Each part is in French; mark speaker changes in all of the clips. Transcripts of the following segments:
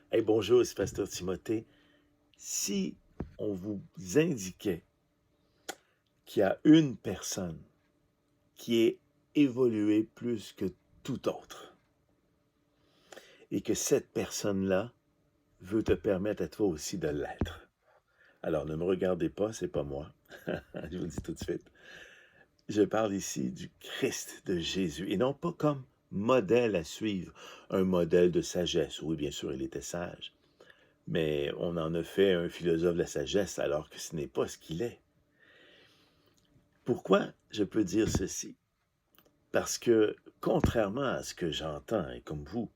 Speaker 1: Hey, bonjour, c'est Pasteur Timothée. Si on vous indiquait qu'il y a une personne qui est évoluée plus que tout autre et que cette personne-là veut te permettre à toi aussi de l'être. Alors, ne me regardez pas, c'est pas moi. Je vous le dis tout de suite. Je parle ici du Christ de Jésus et non pas comme modèle à suivre, un modèle de sagesse. Oui, bien sûr, il était sage. Mais on en a fait un philosophe de la sagesse alors que ce n'est pas ce qu'il est. Pourquoi je peux dire ceci? Parce que, contrairement à ce que j'entends, et comme vous,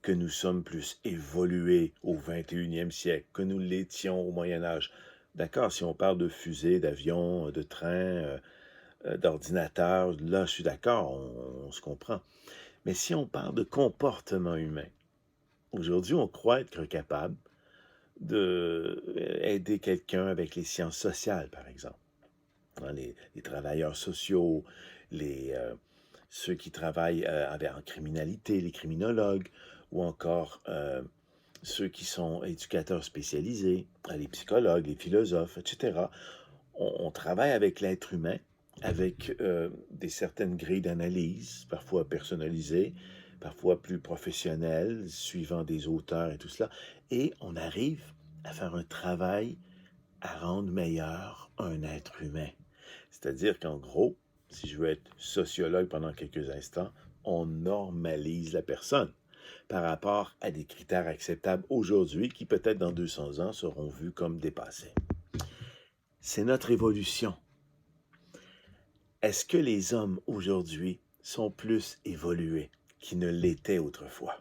Speaker 1: que nous sommes plus évolués au 21e siècle, que nous l'étions au Moyen Âge. D'accord, si on parle de fusées, d'avions, de trains, d'ordinateurs, là, je suis d'accord, on se comprend. Mais si on parle de comportement humain, aujourd'hui, on croit être capable d'aider quelqu'un avec les sciences sociales, par exemple. Hein, les travailleurs sociaux, ceux qui travaillent en criminalité, les criminologues, ou encore ceux qui sont éducateurs spécialisés, les psychologues, les philosophes, etc. On travaille avec l'être humain, avec des certaines grilles d'analyse, parfois personnalisées, parfois plus professionnelles, suivant des auteurs et tout cela, et on arrive à faire un travail à rendre meilleur un être humain. C'est-à-dire qu'en gros, si je veux être sociologue pendant quelques instants, on normalise la personne par rapport à des critères acceptables aujourd'hui qui peut-être dans 200 ans seront vus comme dépassés. C'est notre évolution. Est-ce que les hommes aujourd'hui sont plus évolués qu'ils ne l'étaient autrefois?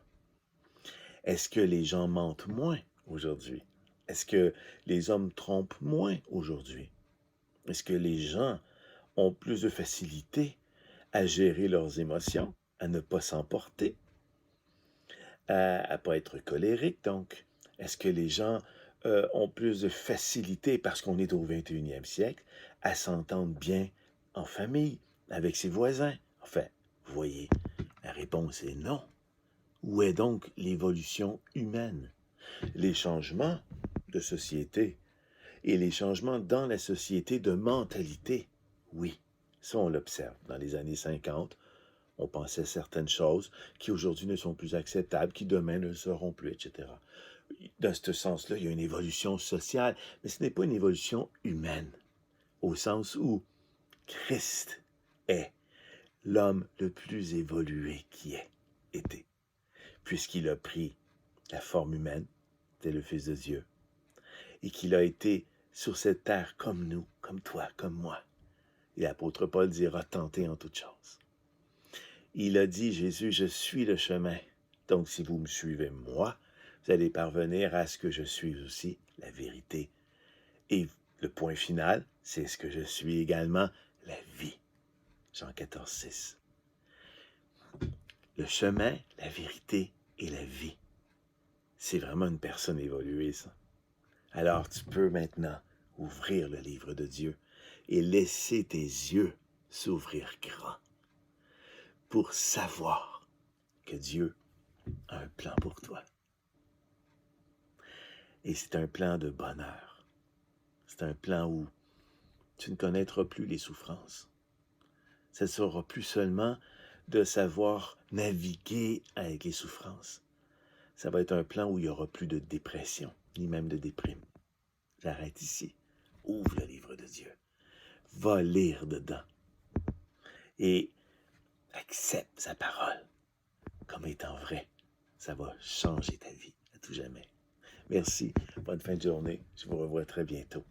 Speaker 1: Est-ce que les gens mentent moins aujourd'hui? Est-ce que les hommes trompent moins aujourd'hui? Est-ce que les gens ont plus de facilité à gérer leurs émotions, à ne pas s'emporter, à ne pas être colériques, donc? Est-ce que les gens ont plus de facilité, parce qu'on est au 21e siècle, à s'entendre bien en famille, avec ses voisins? Enfin, vous voyez, la réponse est non. Où est donc l'évolution humaine? Les changements de société et les changements dans la société de mentalité, oui, ça on l'observe. Dans les années 50, on pensait certaines choses qui aujourd'hui ne sont plus acceptables, qui demain ne le seront plus, etc. Dans ce sens-là, il y a une évolution sociale, mais ce n'est pas une évolution humaine, au sens où Christ est l'homme le plus évolué qui ait été, puisqu'il a pris la forme humaine, c'est le Fils de Dieu, et qu'il a été sur cette terre comme nous, comme toi, comme moi. Et l'apôtre Paul dira tenter en toutes choses. Il a dit, Jésus, je suis le chemin. Donc, si vous me suivez, moi, vous allez parvenir à ce que je suis aussi, la vérité. Et le point final, c'est ce que je suis également, la vie. Jean 14, 6. Le chemin, la vérité et la vie. C'est vraiment une personne évoluée, ça. Alors, tu peux maintenant ouvrir le livre de Dieu et laisser tes yeux s'ouvrir grand pour savoir que Dieu a un plan pour toi. Et c'est un plan de bonheur. C'est un plan où tu ne connaîtras plus les souffrances. Ça ne sera plus seulement de savoir naviguer avec les souffrances. Ça va être un plan où il n'y aura plus de dépression, ni même de déprime. J'arrête ici. Ouvre le livre de Dieu. Va lire dedans. Et accepte sa parole comme étant vraie. Ça va changer ta vie à tout jamais. Merci. Bonne fin de journée. Je vous revois très bientôt.